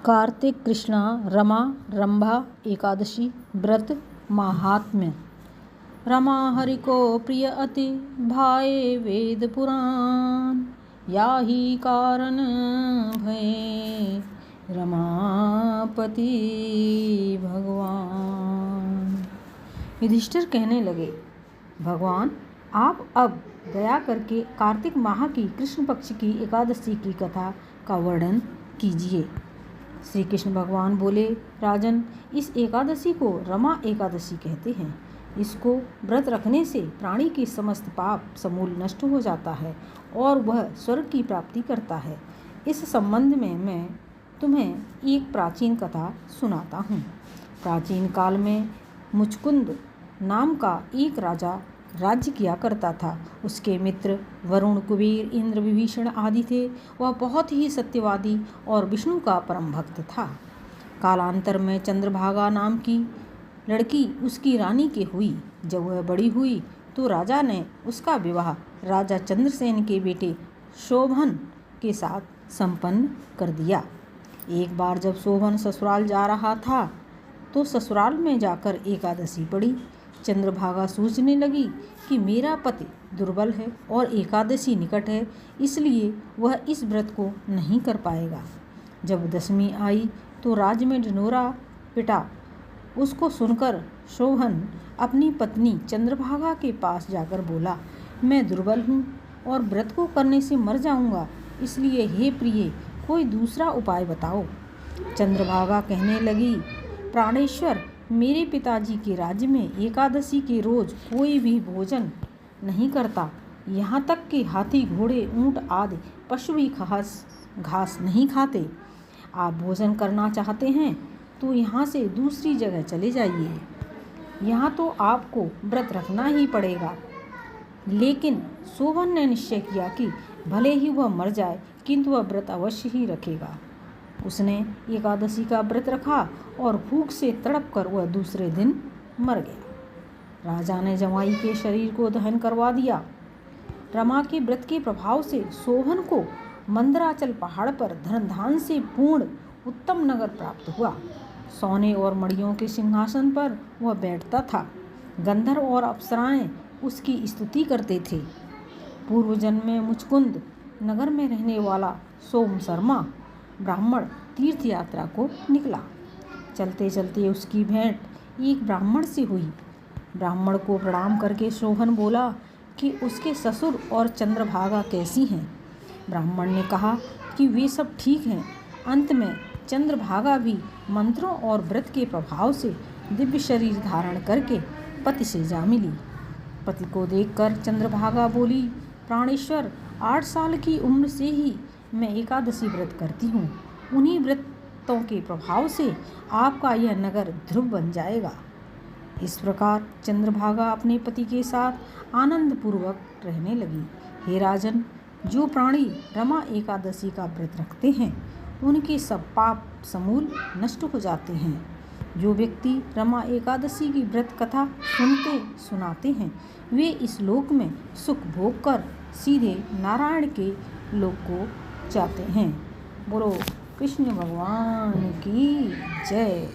कार्तिक कृष्णा रमा रंभा एकादशी व्रत महात्म्य। रमा हरि को प्रिय अति भाए वेद पुराण, याही कारण भये रमापति भगवान। युधिष्ठिर कहने लगे, भगवान आप अब दया करके कार्तिक माह की कृष्ण पक्ष की एकादशी की कथा का वर्णन कीजिए। श्री कृष्ण भगवान बोले, राजन, इस एकादशी को रमा एकादशी कहते हैं। इसको व्रत रखने से प्राणी के समस्त पाप समूल नष्ट हो जाता है और वह स्वर्ग की प्राप्ति करता है। इस संबंध में मैं तुम्हें एक प्राचीन कथा सुनाता हूँ। प्राचीन काल में मुचकुंद नाम का एक राजा राज्य किया करता था। उसके मित्र वरुण, कुबेर, इंद्र, विभीषण आदि थे। वह बहुत ही सत्यवादी और विष्णु का परम भक्त था। कालांतर में चंद्रभागा नाम की लड़की उसकी रानी के हुई। जब वह बड़ी हुई तो राजा ने उसका विवाह राजा चंद्रसेन के बेटे शोभन के साथ संपन्न कर दिया। एक बार जब शोभन ससुराल जा रहा था तो ससुराल में जाकर एकादशी पड़ी। चंद्रभागा सोचने लगी कि मेरा पति दुर्बल है और एकादशी निकट है, इसलिए वह इस व्रत को नहीं कर पाएगा। जब दशमी आई तो राज में ढिंढोरा पिटा। उसको सुनकर शोभन अपनी पत्नी चंद्रभागा के पास जाकर बोला, मैं दुर्बल हूँ और व्रत को करने से मर जाऊँगा, इसलिए हे प्रिय, कोई दूसरा उपाय बताओ। चंद्रभागा कहने लगी, प्राणेश्वर, मेरे पिताजी के राज्य में एकादशी के रोज कोई भी भोजन नहीं करता। यहाँ तक कि हाथी, घोड़े, ऊँट आदि पशु भी घास नहीं खाते। आप भोजन करना चाहते हैं तो यहाँ से दूसरी जगह चले जाइए। यहाँ तो आपको व्रत रखना ही पड़ेगा। लेकिन शोभन ने निश्चय किया कि भले ही वह मर जाए किंतु वह व्रत अवश्य ही रखेगा। उसने एकादशी का व्रत रखा और भूख से तड़प कर वह दूसरे दिन मर गया। राजा ने जमाई के शरीर को दहन करवा दिया। रमा के व्रत के प्रभाव से शोभन को मंदराचल पहाड़ पर धन धान से पूर्ण उत्तम नगर प्राप्त हुआ। सोने और मणियों के सिंहासन पर वह बैठता था। गंधर्व और अप्सराएं उसकी स्तुति करते थे। पूर्व जन्म में मुचकुंद नगर में रहने वाला सोम शर्मा ब्राह्मण तीर्थ यात्रा को निकला। चलते चलते उसकी भेंट एक ब्राह्मण से हुई। ब्राह्मण को प्रणाम करके शोभन बोला कि उसके ससुर और चंद्रभागा कैसी हैं। ब्राह्मण ने कहा कि वे सब ठीक हैं। अंत में चंद्रभागा भी मंत्रों और व्रत के प्रभाव से दिव्य शरीर धारण करके पति से जा मिली। पति को देखकर चंद्रभागा बोली, प्राणेश्वर, 8 साल की उम्र से ही मैं एकादशी व्रत करती हूँ। उन्हीं व्रतों के प्रभाव से आपका यह नगर ध्रुव बन जाएगा। इस प्रकार चंद्रभागा अपने पति के साथ आनंद पूर्वक रहने लगी। हे राजन, जो प्राणी रमा एकादशी का व्रत रखते हैं उनके सब पाप समूल नष्ट हो जाते हैं। जो व्यक्ति रमा एकादशी की व्रत कथा सुनते सुनाते हैं वे इस लोक में सुख भोग कर सीधे नारायण के लोक को जाते हैं। बोलो कृष्ण भगवान की जय।